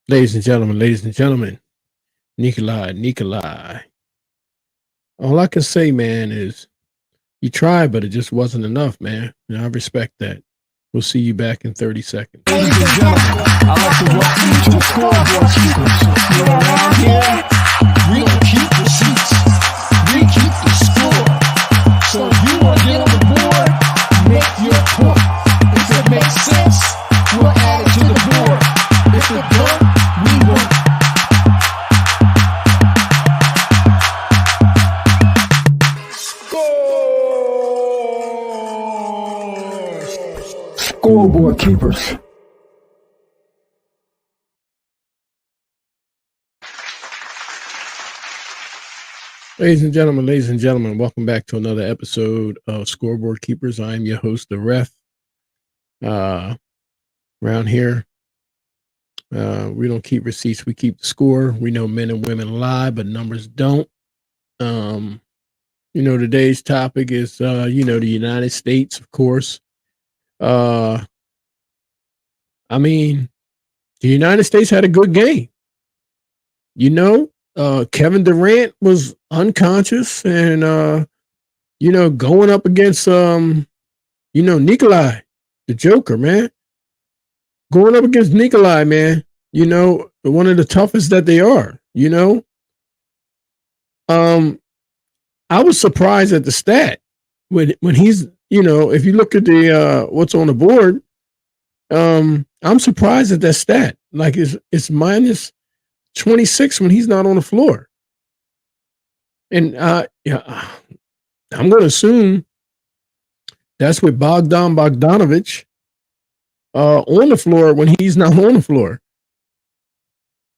Ladies and gentlemen, Nikolai. All I can say, man, is you tried, but it just wasn't enough, man. And I respect that. We'll see you back in 30 seconds. Ladies and gentlemen, I'd like to welcome you to the scoreboard keepers. You're around here, we don't keep receipts. We keep the score. So if you want to get on the board, make your point. If it makes sense, we'll add it to the board. If it don't, we won't. Scoreboard keepers. Ladies and gentlemen, welcome back to another episode of Scoreboard Keepers. I'm your host, the Ref. Around here, we don't keep receipts, we keep the score. We know men and women lie, but numbers don't. Today's topic is, the United States, of course. The United States had a good game. Kevin Durant was unconscious and, going up against, Nikolai, the Joker, man. Going up against Nikolai, man, one of the toughest that they are, I was surprised at the stat when he's, if you look at the what's on the board, I'm surprised at that stat. Like it's minus 26 when he's not on the floor. And I'm going to assume that's with Bogdanovich on the floor when he's not on the floor.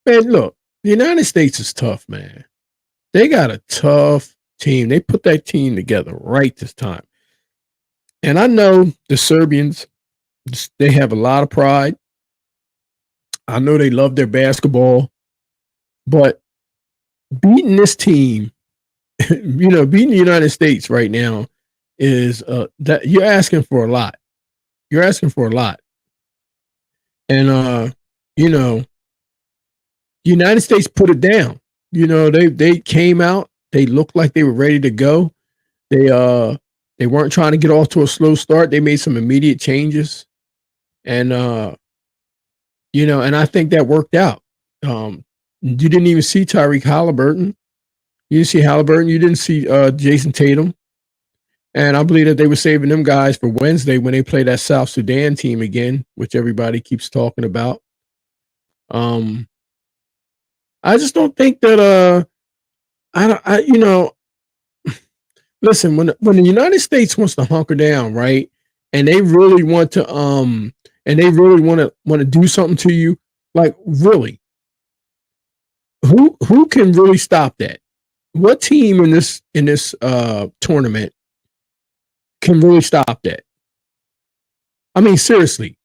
Man, look, the United States is tough, man. They got a tough team. They put that team together right this time. And I know the Serbians, they have a lot of pride. I know they love their basketball. But beating this team, beating the United States right now is that you're asking for a lot. You're asking for a lot. And the United States put it down. They came out, they looked like they were ready to go. They weren't trying to get off to a slow start. They made some immediate changes. And and I think that worked out. You didn't even see Tyreke Halliburton. You didn't see Halliburton. You didn't see Jason Tatum. And I believe that they were saving them guys for Wednesday when they play that South Sudan team again, which everybody keeps talking about. I just don't think that listen, when the United States wants to hunker down, right, and they really want to want to do something to you, like really. Who can really stop that? What team in this tournament can really stop that? I mean, seriously,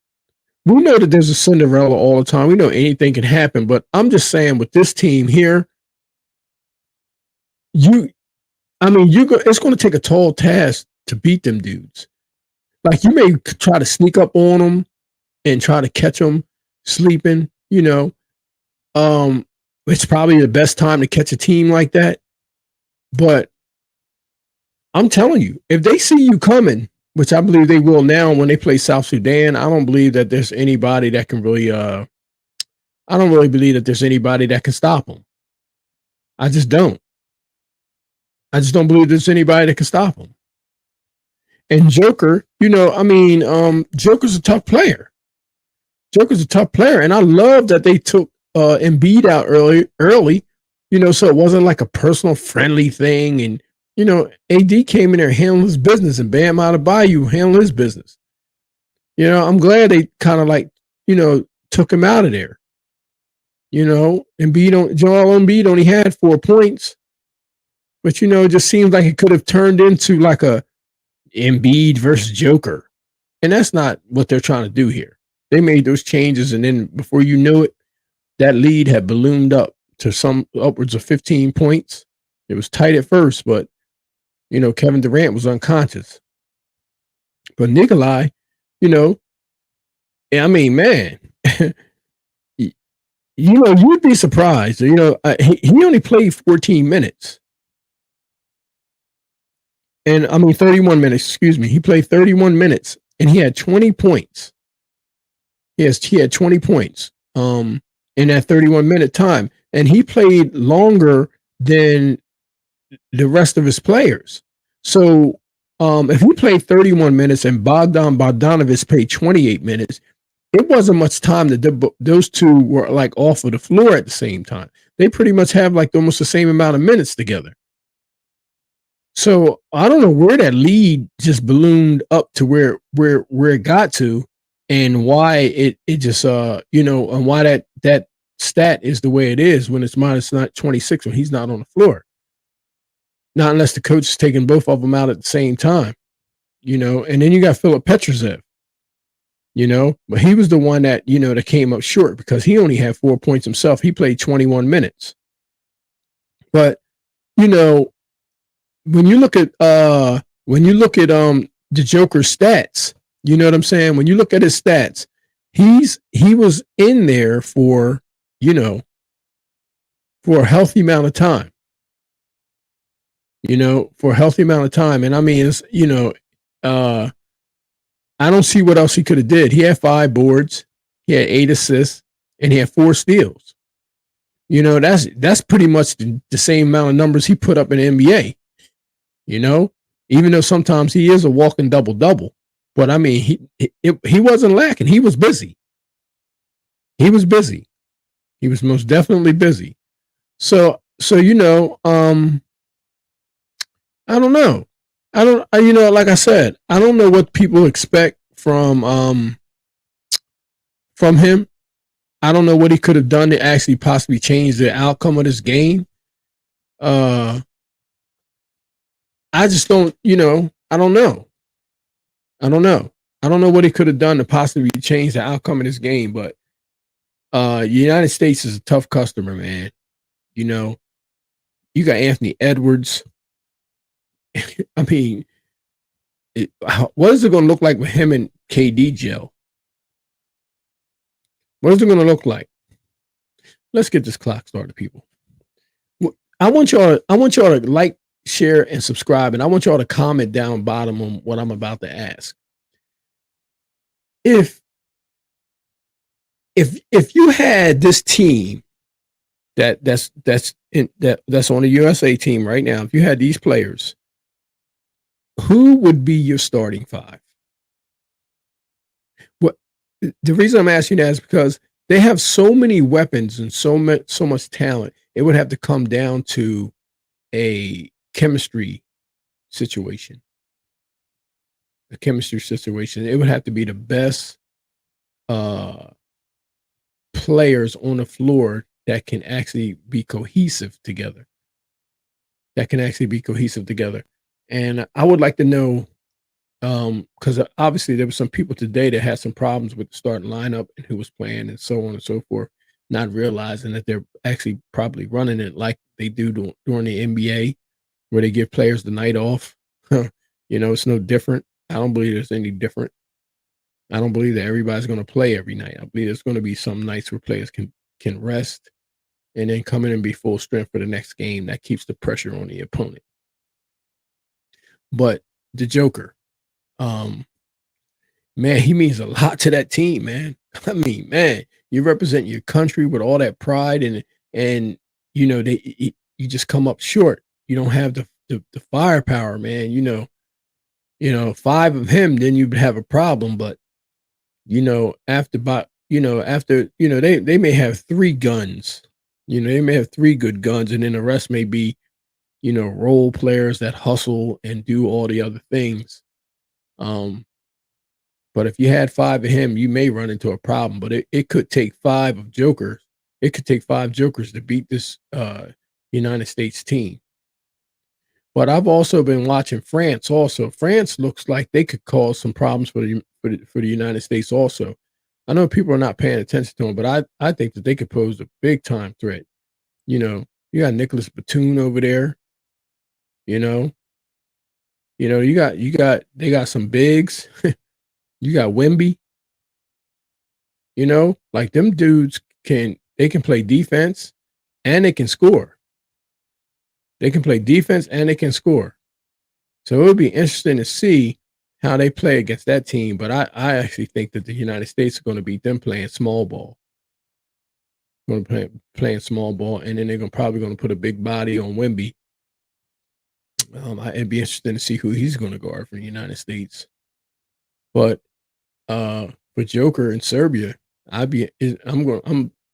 we know that there's a Cinderella all the time. We know anything can happen, but I'm just saying with this team here, it's going to take a tall task to beat them dudes. Like you may try to sneak up on them and try to catch them sleeping, it's probably the best time to catch a team like that. But I'm telling you, if they see you coming, which I believe they will now when they play South Sudan, I don't believe that there's anybody that can really, I don't really believe that there's anybody that can stop them. I just don't. I just don't believe there's anybody that can stop them. And Joker, Joker's a tough player. Joker's a tough player. And I love that they took Embiid out early, so it wasn't like a personal friendly thing. And, AD came in there handling his business and Bam Adebayo handling his business. I'm glad they kind of took him out of there. Joel Embiid only had 4 points, but, it just seems like it could have turned into like a Embiid versus Joker. And that's not what they're trying to do here. They made those changes. And then before you knew it, that lead had ballooned up to some upwards of 15 points. It was tight at first, but, Kevin Durant was unconscious. But Nikolai, man, you'd be surprised. He only played 14 minutes, and I mean 31 minutes. Excuse me. He played 31 minutes, and he had 20 points. Yes, he had 20 points. In that 31-minute time, and he played longer than the rest of his players. So, if he played 31 minutes and Bogdan Bogdanovic played 28 minutes, it wasn't much time that those two were like off of the floor at the same time. They pretty much have like almost the same amount of minutes together. So I don't know where that lead just ballooned up to where it got to, and why it just and why that stat is the way it is when it's minus not 26 when he's not on the floor. Not unless the coach is taking both of them out at the same time, And then you got Philip Petrozev, but he was the one that that came up short because he only had 4 points himself. He played 21 minutes, but you know when you look at the Joker's stats, you know what I'm saying? When you look at his stats, he was in there for for a healthy amount of time. For a healthy amount of time. And I mean, it's, I don't see what else he could have did. He had 5 boards, he had 8 assists, and he had 4 steals. That's pretty much the same amount of numbers he put up in the NBA. Even though sometimes he is a walking double-double. But I mean, he wasn't lacking. He was busy. He was busy. He was most definitely busy. So I don't know. Like I said, I don't know what people expect from him. I don't know what he could have done to actually possibly change the outcome of this game. I just don't, I don't know. I don't know. I don't know what he could have done to possibly change the outcome of this game, but the United States is a tough customer, man. You got Anthony Edwards. I mean, what is it going to look like with him and KD gel? What is it going to look like? Let's get this clock started, people. I want y'all to like, share, and subscribe, and I want y'all to comment down bottom on what I'm about to ask. If you had this team that's on the USA team right now, if you had these players, who would be your starting 5? What the reason I'm asking that is because they have so many weapons and so much talent. It would have to come down to a chemistry situation. A chemistry situation. It would have to be the best players on the floor that can actually be cohesive together. And I would like to know, because obviously there were some people today that had some problems with the starting lineup and who was playing and so on and so forth, not realizing that they're actually probably running it like they do during the NBA, where they give players the night off. It's no different. I don't believe there's any different. I don't believe that everybody's going to play every night. I believe there's going to be some nights where players can rest and then come in and be full strength for the next game. That keeps the pressure on the opponent. But the Joker, man, he means a lot to that team, man. I mean, man, you represent your country with all that pride, and you just come up short. You don't have the firepower, man. 5 of him, then you'd have a problem. But after they may have 3 guns. They may have 3 good guns, and then the rest may be role players that hustle and do all the other things. But if you had 5 of him, you may run into a problem. But it could take 5 of Jokers. It could take 5 Jokers to beat this United States team. But I've also been watching France. Also, France looks like they could cause some problems for the United States. Also, I know people are not paying attention to them, but I think that they could pose a big time threat. You got Nicholas Batum over there. You they got some bigs. You got Wemby. Like them dudes They can play defense and they can score. They can play defense and they can score. So it would be interesting to see how they play against that team. But I actually think that the United States are going to beat them playing small ball. Going to play playing small ball, and then they're probably going to put a big body on Wemby. It'd be interesting to see who he's going to guard for the United States. But for Joker and Serbia, I'm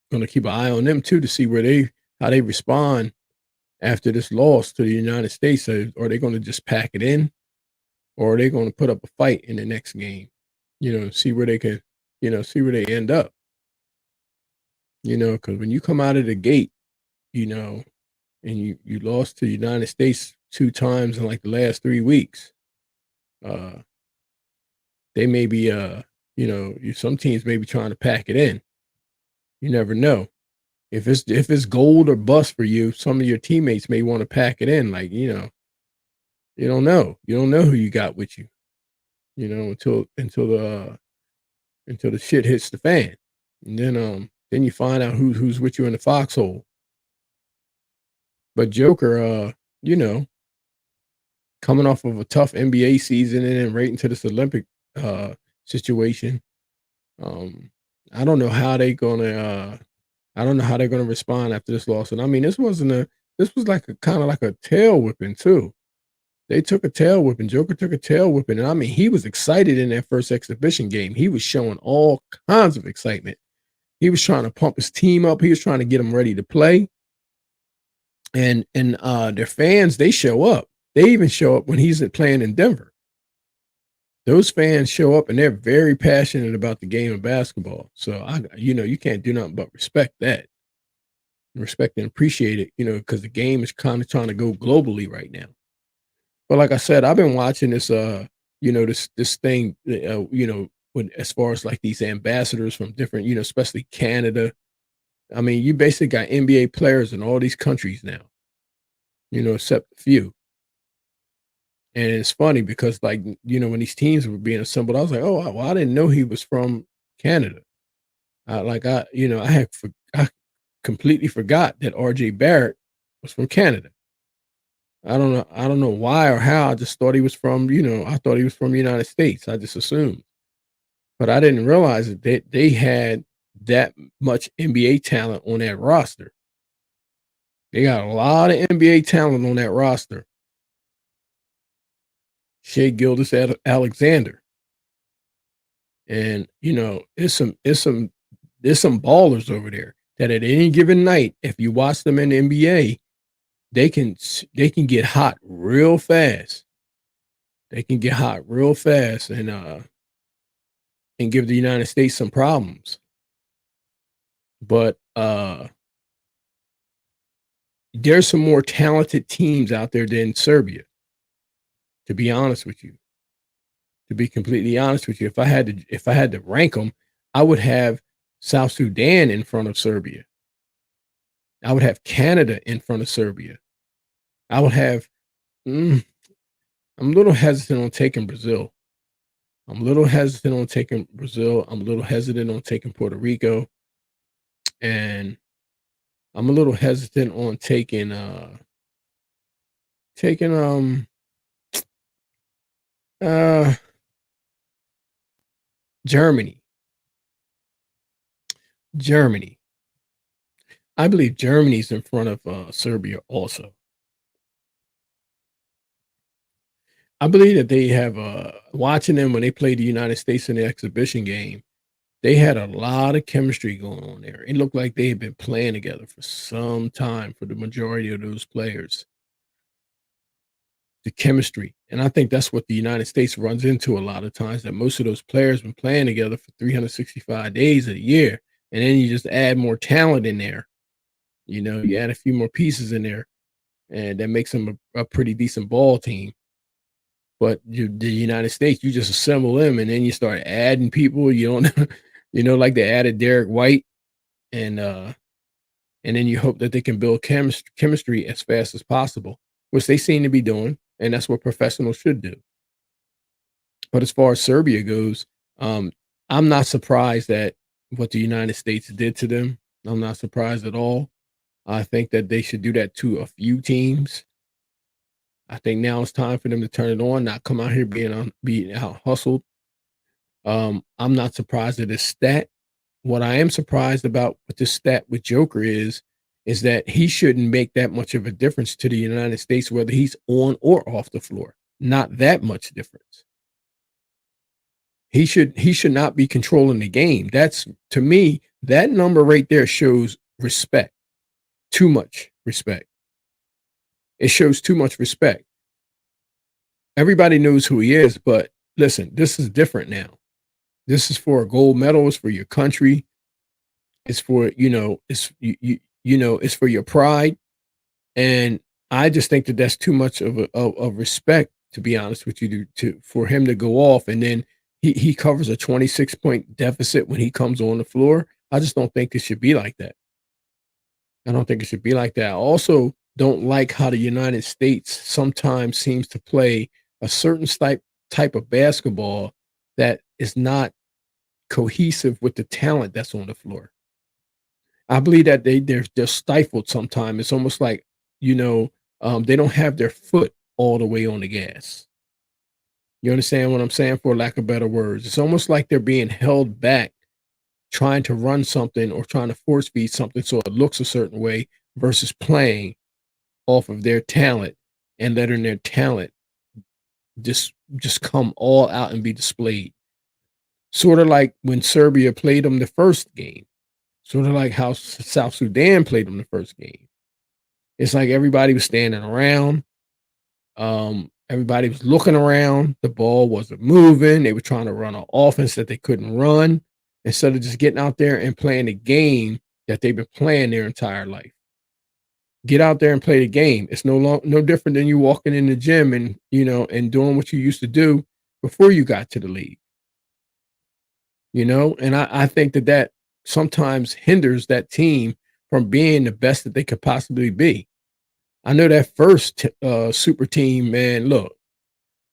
going to keep an eye on them too to see how they respond after this loss to the United States. Are they going to just pack it in, or are they going to put up a fight in the next game? See where they can, see where they end up. Because when you come out of the gate, and you lost to the United States 2 times in like the last 3 weeks, they may be, some teams may be trying to pack it in. You never know. If it's gold or bust for you, some of your teammates may want to pack it in. Like, you don't know. You don't know who you got with you, until the shit hits the fan. And then you find out who's with you in the foxhole. But Joker, coming off of a tough NBA season and then right into this Olympic situation, I don't know how they're gonna respond after this loss. And I mean, this was like a kind of like a tail whipping too. They took a tail whipping. Joker took a tail whipping, and I mean, he was excited in that first exhibition game. He was showing all kinds of excitement. He was trying to pump his team up. He was trying to get them ready to play. And their fans, they show up. They even show up when he's playing in Denver. Those fans show up and they're very passionate about the game of basketball. So you can't do nothing but respect that. Respect and appreciate it, because the game is kind of trying to go globally right now. But like I said, I've been watching this this thing, as far as like these ambassadors from different, especially Canada. I mean, you basically got NBA players in all these countries now, except a few. And it's funny because, like, when these teams were being assembled, I was like, oh, well, I didn't know he was from Canada. I completely forgot that RJ Barrett was from Canada. I don't know why or how. I just thought he was from, I thought he was from the United States. I just assumed. But I didn't realize that they had that much NBA talent on that roster. They got a lot of NBA talent on that roster. Shea Gilgeous-Alexander. And there's some ballers over there that at any given night, if you watch them in the NBA, they can get hot real fast. They can get hot real fast and give the United States some problems. But there's some more talented teams out there than Serbia, to be honest with you. To be completely honest with you, if I had to rank them, I would have South Sudan in front of Serbia. I would have Canada in front of Serbia. I would have. I'm a little hesitant on taking Brazil. I'm a little hesitant on taking Puerto Rico, and I'm a little hesitant on taking Germany. I believe Germany's in front of Serbia also. I believe that they have watching them when they played the United States in the exhibition game. They had a lot of chemistry going on there. It looked like they had been playing together for some time for the majority of those players. The chemistry. And I think that's what the United States runs into a lot of times, that most of those players been playing together for 365 days of the year. And then you just add more talent in there. You add a few more pieces in there, and that makes them a pretty decent ball team. But the United States, you just assemble them, and then you start adding people. You don't, like they added Derek White, and then you hope that they can build chemistry as fast as possible, which they seem to be doing, and that's what professionals should do. But as far as Serbia goes, I'm not surprised at what the United States did to them. I'm not surprised at all. I think that they should do that to a few teams. I think now it's time for them to turn it on, not come out here being out hustled. I'm not surprised at this stat. What I am surprised about with this stat with Joker is that he shouldn't make that much of a difference to the United States, whether he's on or off the floor. Not that much difference. He should not be controlling the game. That's, to me, that number right there shows respect. Too much respect. It shows too much respect. Everybody knows who he is, but listen, this is different now. This is for a gold medal. It's for your country. It's for, it's for your pride. And I just think that that's too much of respect, to be honest with you, for him to go off, and then he covers a 26-point deficit when he comes on the floor. I just don't think it should be like that. I don't think it should be like that. I also don't like how the United States sometimes seems to play a certain type of basketball that is not cohesive with the talent that's on the floor. I believe that they're stifled sometimes. It's almost like, they don't have their foot all the way on the gas. You understand what I'm saying? For lack of better words, it's almost like they're being held back, trying to run something or trying to force feed something so it looks a certain way versus playing off of their talent and letting their talent just come all out and be displayed. Sort of like when Serbia played them the first game. Sort of like how South Sudan played them the first game. It's like everybody was standing around. Everybody was looking around. The ball wasn't moving. They were trying to run an offense that they couldn't run instead of just getting out there and playing the game that they've been playing their entire life. Get out there and play the game. It's no different than you walking in the gym and doing what you used to do before you got to the league. And I think that sometimes hinders that team from being the best that they could possibly be. I know that first super team, man, look,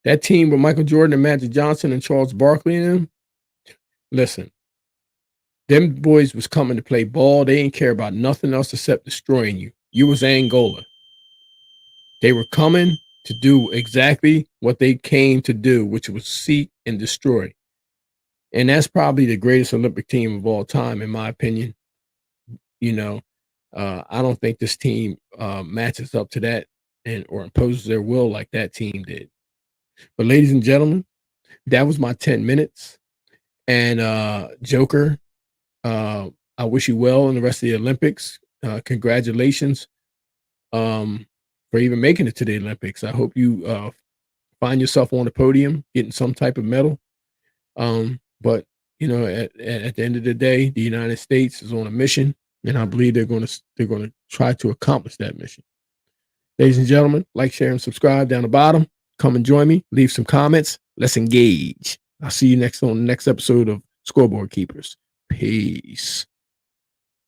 that team with Michael Jordan and Magic Johnson and Charles Barkley and them, listen, them boys was coming to play ball. They didn't care about nothing else except destroying you. You was Angola. They were coming to do exactly what they came to do, which was seek and destroy. And that's probably the greatest Olympic team of all time, in my opinion. I don't think this team matches up to that or imposes their will like that team did. But ladies and gentlemen, that was my 10 minutes. And Joker, I wish you well in the rest of the Olympics. Congratulations for even making it to the Olympics. I hope you find yourself on the podium getting some type of medal. But at the end of the day, the United States is on a mission, and I believe they're going to try to accomplish that mission. Ladies and gentlemen, like, share, and subscribe down the bottom. Come and join me. Leave some comments. Let's engage. I'll see you on the next episode of Scoreboard Keepers. Peace.